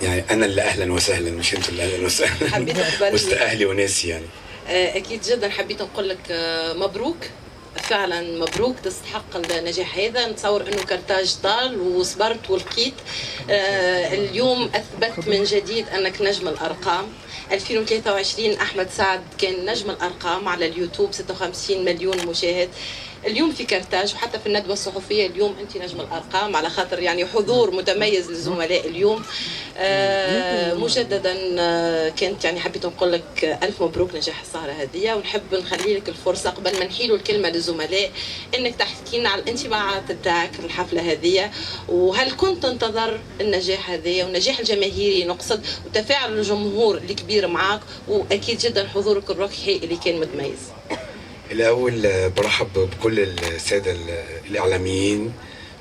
يعني انا اللي اهلا وسهلا، مش انتوا اللي اهلا وسهلا. حبيت اقبل وسط اهلي وناسي يعني. اكيد جدا حبيت نقول لك مبروك، فعلا مبروك، تستحق النجاح هذا. نتصور انه كرتاج طال وصبرت ولقيت. اليوم اثبت من جديد انك نجم الارقام. 2023 احمد سعد كان نجم الارقام على اليوتيوب، 56 مليون مشاهد. اليوم في كرتاج وحتى في الندوه الصحفيه اليوم انت نجم الارقام، على خاطر يعني حضور متميز للزملاء اليوم. مجددا كانت يعني حبيت نقول لك الف مبروك نجاح السهره هذه، ونحب نخلي لك الفرصه قبل ما نحيلوا الكلمه للزملاء انك تحكي لنا على الانطباعات بتاعك الحفله هذه، وهل كنت تنتظر النجاح هذا والنجاح الجماهيري نقصد وتفاعل الجمهور الكبير معك، واكيد جدا حضورك الروحي اللي كان متميز. الاول برحب بكل الساده الاعلاميين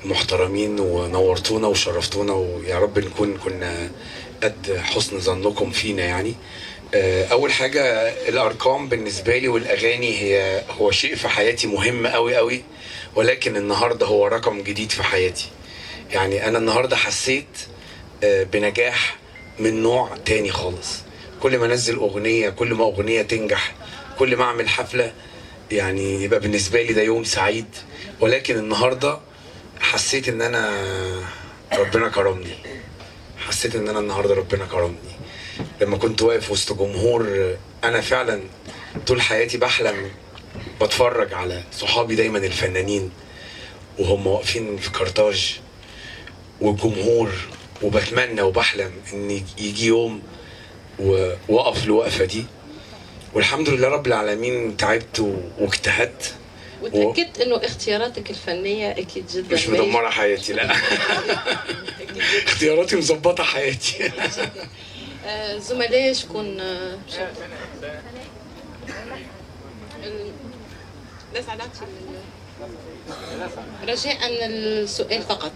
المحترمين، ونورتونا وشرفتونا، ويا رب نكون كنا قد حسن ظنكم فينا يعني. اول حاجه الارقام بالنسبه لي والاغاني هو شيء في حياتي مهم قوي قوي، ولكن النهارده هو رقم جديد في حياتي. يعني انا النهارده حسيت بنجاح من نوع تاني خالص. كل ما انزل اغنيه، كل ما اغنيه تنجح، كل ما اعمل حفله، يعني يبقى بالنسبه لي ده يوم سعيد. ولكن النهارده حسيت ان انا ربنا كرمني. حسيت ان انا النهارده ربنا كرمني لما كنت واقف وسط جمهور. انا فعلا طول حياتي بحلم بتفرج على صحابي دايما الفنانين وهم واقفين في كرتاج والجمهور، وبتمنى وبحلم ان يجي يوم واقف الوقفه دي. والحمد لله رب العالمين تعبت واجتهدت وتأكدت انه اختياراتك الفنيه اكيد جدا مش مدمره حياتي، لا. اختياراتي مظبطه حياتي. زملاء شكون بس علاقتي رجاء السؤال فقط.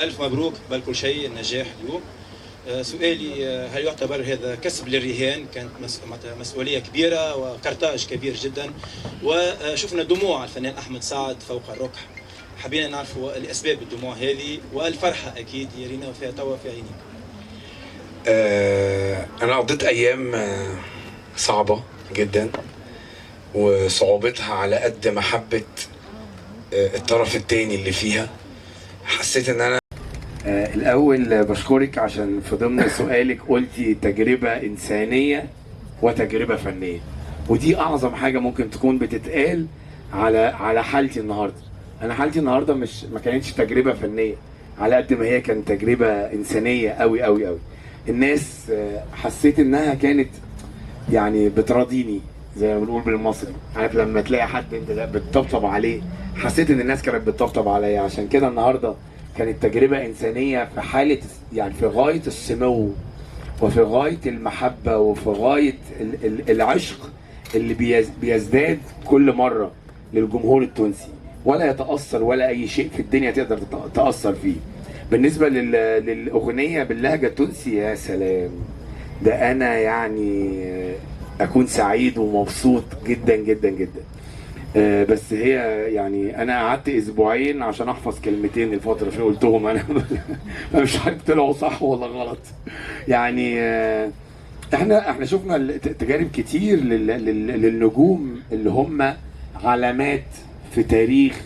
ألف مبروك قبل كل شيء النجاح اليوم. سؤالي، هل يعتبر هذا كسب للرهان؟ كانت مسؤولية كبيرة وكرتاج كبير جدا، وشفنا دموع الفنان أحمد سعد فوق الركح. حبينا نعرف الأسباب الدموع هذه والفرحة أكيد يرينا فيها توا في عينيك. أنا قضيت أيام صعبة جدا، وصعوبتها على قد محبة الطرف التاني اللي فيها. حسيت إن أنا الأول بشكرك عشان في ضمن سؤالك قلتي تجربة إنسانية وتجربة فنية، ودي أعظم حاجة ممكن تكون بتتقال على حالتي النهاردة. أنا حالتي النهاردة ما كانتش تجربة فنية على قد ما هي كانت تجربة إنسانية أوي أوي أوي. الناس حسيت إنها كانت يعني بتراضيني زي ما بنقول بالمصري، عارف لما تلاقي حد أنت بتطبطب عليه. حسيت إن الناس كانت بتطبطب عليا، عشان كده النهاردة كانت تجربة إنسانية في حالة يعني في غاية السمو وفي غاية المحبة وفي غاية العشق اللي بيزداد كل مرة للجمهور التونسي، ولا يتأثر ولا أي شيء في الدنيا تقدر تأثر فيه. بالنسبة للأغنية باللهجة التونسي، يا سلام، ده أنا يعني أكون سعيد ومبسوط جدا جدا جدا. بس هي يعني انا قعدت اسبوعين عشان احفظ كلمتين الفتره اللي قلتهم انا. مش عارف طلعوا صح ولا غلط يعني. احنا شفنا تجارب كتير للنجوم اللي هم علامات في تاريخ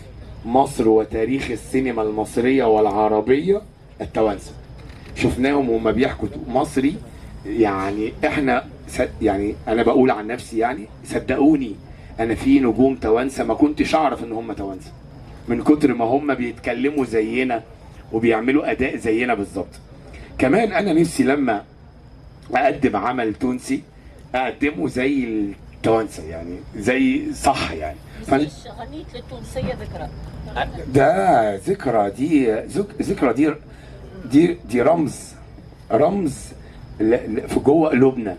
مصر وتاريخ السينما المصريه والعربيه التوانسه. شفناهم وهم بيحكوا مصري. يعني احنا يعني انا بقول عن نفسي، يعني صدقوني انا في نجوم توانسه ما كنتش اعرف ان هم توانسه من كتر ما هم بيتكلموا زينا وبيعملوا اداء زينا بالظبط. كمان انا نفسي لما اقدم عمل تونسي اقدمه زي التوانسه، يعني زي صح يعني. غنيت للتونسيه ذكرى، ده ذكرى، ذكرى دي رمز في جوه قلوبنا.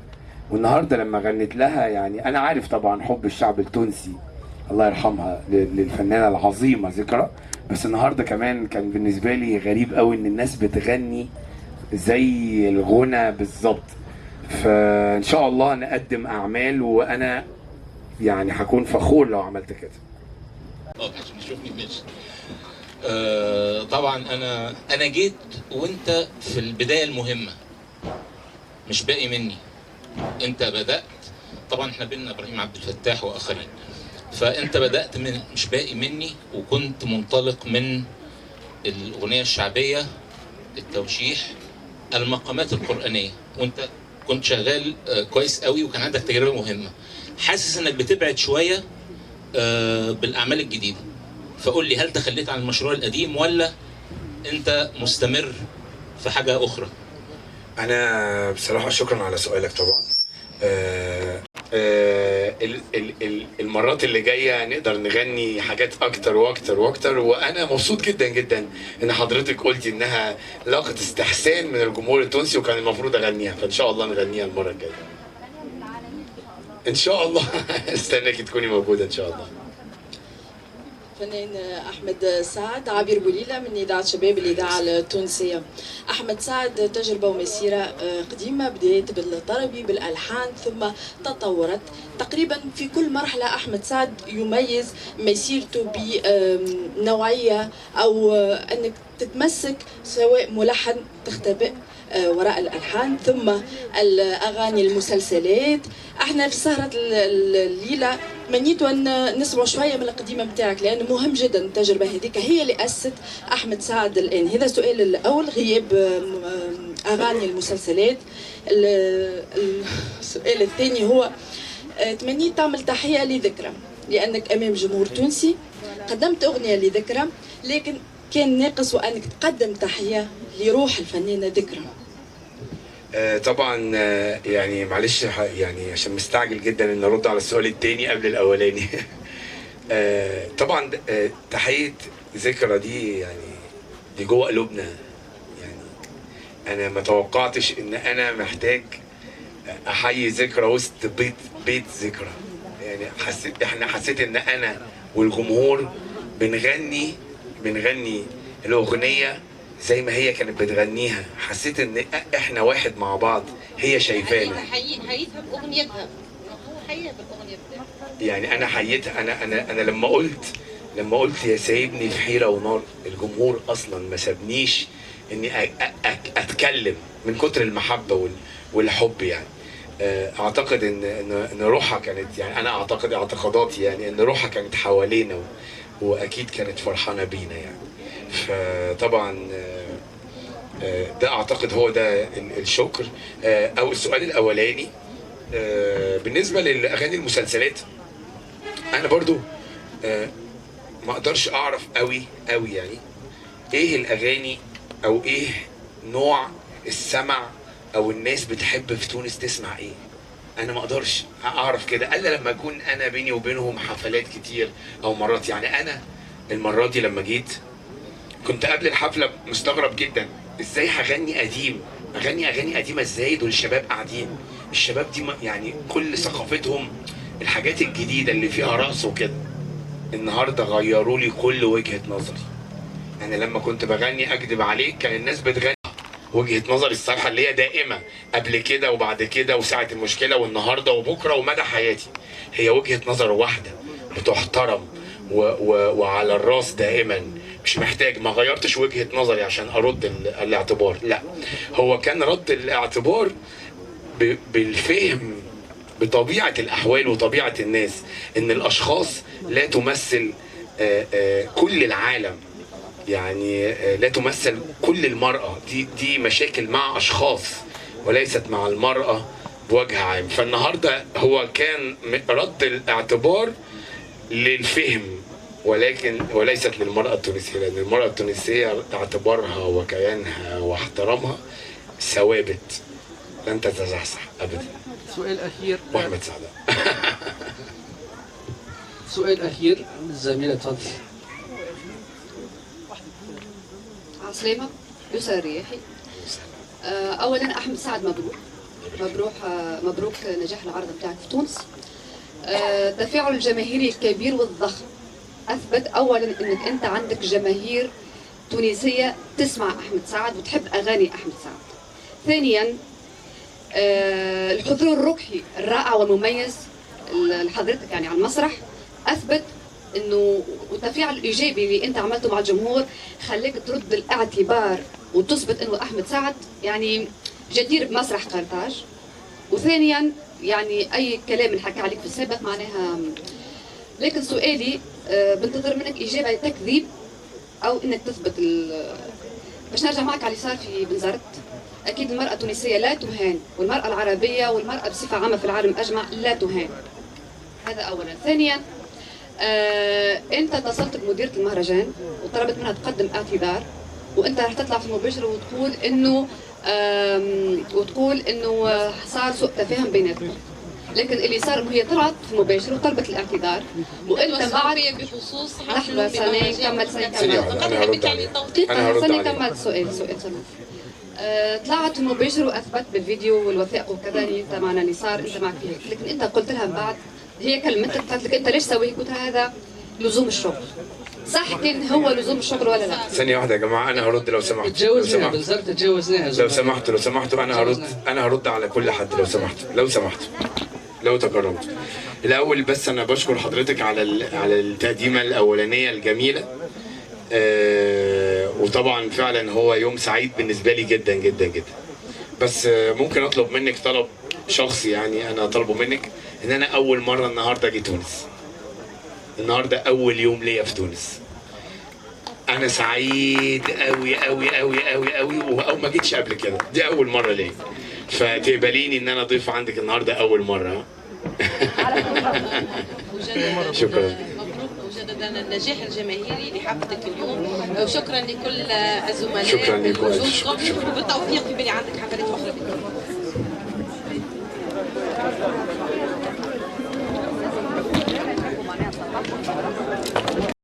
والنهارده لما غنيت لها، يعني انا عارف طبعا حب الشعب التونسي الله يرحمها للفنانه العظيمه ذكرى، بس النهارده كمان كان بالنسبه لي غريب قوي ان الناس بتغني زي الغنى بالظبط. فان شاء الله نقدم اعمال، وانا يعني هكون فخور لو عملت كده. طبعا انا جيت وانت في البدايه المهمه، مش باقي مني. انت بدات، طبعا احنا بينا ابراهيم عبد الفتاح واخرين، فانت بدات من مش باقي مني، وكنت منطلق من الاغنيه الشعبيه، التوشيح، المقامات القرانيه، وانت كنت شغال كويس قوي، وكان عندك تجربه مهمه. حاسس انك بتبعد شويه بالاعمال الجديده، فقول لي هل تخليت عن المشروع القديم ولا انت مستمر في حاجه اخرى؟ انا بصراحه شكرا على سؤالك طبعا. المرات اللي جايه نقدر نغني حاجات اكتر واكتر واكتر، وانا مبسوط جدا جدا ان حضرتك قلتي انها لاقت استحسان من الجمهور التونسي وكان المفروض اغنيها، فان شاء الله نغنيها المره الجايه ان شاء الله. استناكي تكوني موجوده ان شاء الله. فنان أحمد سعد، عبير بوليلة من إذاعة شباب الإذاعة التونسية. أحمد سعد تجربة ومسيرة قديمة، بدأت بالطربي بالألحان ثم تطورت تقريبا في كل مرحلة. أحمد سعد يميز مسيرته بنوعية أو أنك تتمسك، سواء ملحن تختبئ وراء الألحان ثم الأغاني المسلسلات. احنا في سهرة الليلة منيت أن نسمع شوية من القديمة بتاعك، لأنه مهم جدا التجربة هذيك هي اللي أسست أحمد سعد الآن. هذا السؤال الأول، غياب أغاني المسلسلات. السؤال الثاني هو تمنيت تعمل تحية لذكرى، لأنك أمام جمهور تونسي قدمت أغنية لذكرى، لكن كان ناقص وأنك تقدم تحية لروح الفنانة ذكرى. طبعا يعني معلش يعني عشان مستعجل جدا ان ارد على السؤال التاني قبل الاولاني. طبعا تحية ذكرى دي يعني دي جوه قلوبنا. يعني انا ما توقعتش ان انا محتاج احيي ذكرى وسط بيت ذكرى. يعني حسيت ان انا والجمهور بنغني الاغنيه زي ما هي كانت بتغنيها. حسيت ان احنا واحد مع بعض، هي شايفانا. حييتها باغنيتها، هو حييها بالاغنيه بتاعتها. يعني انا حييتها. انا لما قلت يا سايبني في حيره ونار، الجمهور اصلا ما سابنيش اني اتكلم من كتر المحبه والحب. يعني اعتقد ان روحها كانت، يعني انا اعتقد اعتقاداتي يعني ان روحها كانت حوالينا واكيد كانت فرحانه بينا يعني. فطبعا ده اعتقد هو ده الشكر. او السؤال الاولاني بالنسبه للاغاني المسلسلات، انا برضو ما اقدرش اعرف قوي يعني ايه الاغاني او ايه نوع السمع او الناس بتحب في تونس تسمع ايه. انا ما اقدرش اعرف كده الا لما اكون انا بيني وبينهم حفلات كتير او مرات. يعني انا المره دي لما جيت كنت قبل الحفله مستغرب جدا، ازاي هغني قديم، اغاني قديمه ازاي؟ دول الشباب قاعدين، الشباب دي يعني كل ثقافتهم الحاجات الجديده اللي فيها رقص وكده. النهارده غيروا لي كل وجهه نظري. يعني لما كنت بغني اكذب عليك كان الناس بتغني وجهه نظري الصراحه اللي هي دائمه، قبل كده وبعد كده وساعه المشكله والنهارده وبكره ومدى حياتي، هي وجهه نظر واحده بتحترم وعلى الراس دائما. مش محتاج، ما غيرتش وجهة نظري عشان ارد الاعتبار، لا، هو كان رد الاعتبار بالفهم بطبيعة الاحوال وطبيعة الناس، ان الاشخاص لا تمثل كل العالم. يعني لا تمثل كل المرأة، دي مشاكل مع اشخاص وليست مع المرأة بوجه عام. فالنهاردة هو كان رد الاعتبار للفهم وليست للمرأة التونسية، لأن المرأة التونسية اعتبارها وكيانها واحترامها ثوابت لن تتزحزح أبدا. سؤال أخير محمد سعد. سؤال أخير الزميلة تفضل. عسلامة، يسرى الرياحي. أولا أحمد سعد مبروك نجاح العرض بتاعك في تونس. التفاعل الجماهيري الكبير والضخم اثبت اولا انك انت عندك جماهير تونسيه تسمع احمد سعد وتحب اغاني احمد سعد. ثانيا الحضور الركحي الرائع والمميز لحضرتك يعني على المسرح اثبت انه والتفاعل الايجابي اللي انت عملته مع الجمهور خلاك ترد الاعتبار وتثبت انه احمد سعد يعني جدير بمسرح قرطاج. وثانيا يعني اي كلام انحكى عليك في السابق معناها. لكن سؤالي بنتظر منك اجابه تكذيب او انك تثبت باش نرجع معك على اللي صار في بنزرت. اكيد المراه التونسيه لا تهان، والمراه العربيه والمراه بصفه عامه في العالم اجمع لا تهان. هذا اولا. ثانيا انت اتصلت بمديره المهرجان وطلبت منها تقدم اعتذار، وانت رح تطلع في المباشر وتقول انه صار سوء تفاهم بيناتكم. لكن اللي صار انه هي طلعت في المباشر وطلبت الاعتذار وانت بعد بخصوص لحظه ثانيه كمل كمل سؤال طلعت في المباشر واثبت بالفيديو والوثائق وكذا انت معنا اللي صار انت معك فيه. لكن انت قلت لها من بعد هي كلمتك قالت لك انت ليش سوي؟ قلت لها هذا لزوم الشغل. صح كان هو لزوم الشغل ولا لا؟ ثانية واحدة يا جماعة، أنا هرد لو سمحت. تجاوزناها بالظبط، تجاوزناها. لو سمحتوا أنا هرد على كل حد لو سمحتوا لو تكرمت. الأول بس أنا بشكر حضرتك على التقديمة الأولانية الجميلة. وطبعا فعلا هو يوم سعيد بالنسبة لي جدا جدا جدا. بس ممكن أطلب منك طلب شخصي، يعني أنا طالبه منك إن أنا أول مرة النهاردة أجي تونس. النهارده أول يوم ليا في تونس. أنا سعيد أوي أوي أوي أوي أوي، أو ما جيتش قبل كده، دي أول مرة ليا. فتقبليني إن أنا ضيف عندك النهارده أول مرة. شكرا. مبروك مجددا النجاح الجماهيري لحفلتك اليوم، وشكرا لكل الزملاء. شكرا لكم. وبالتوفيق في بالي عندك حفلات أخرى.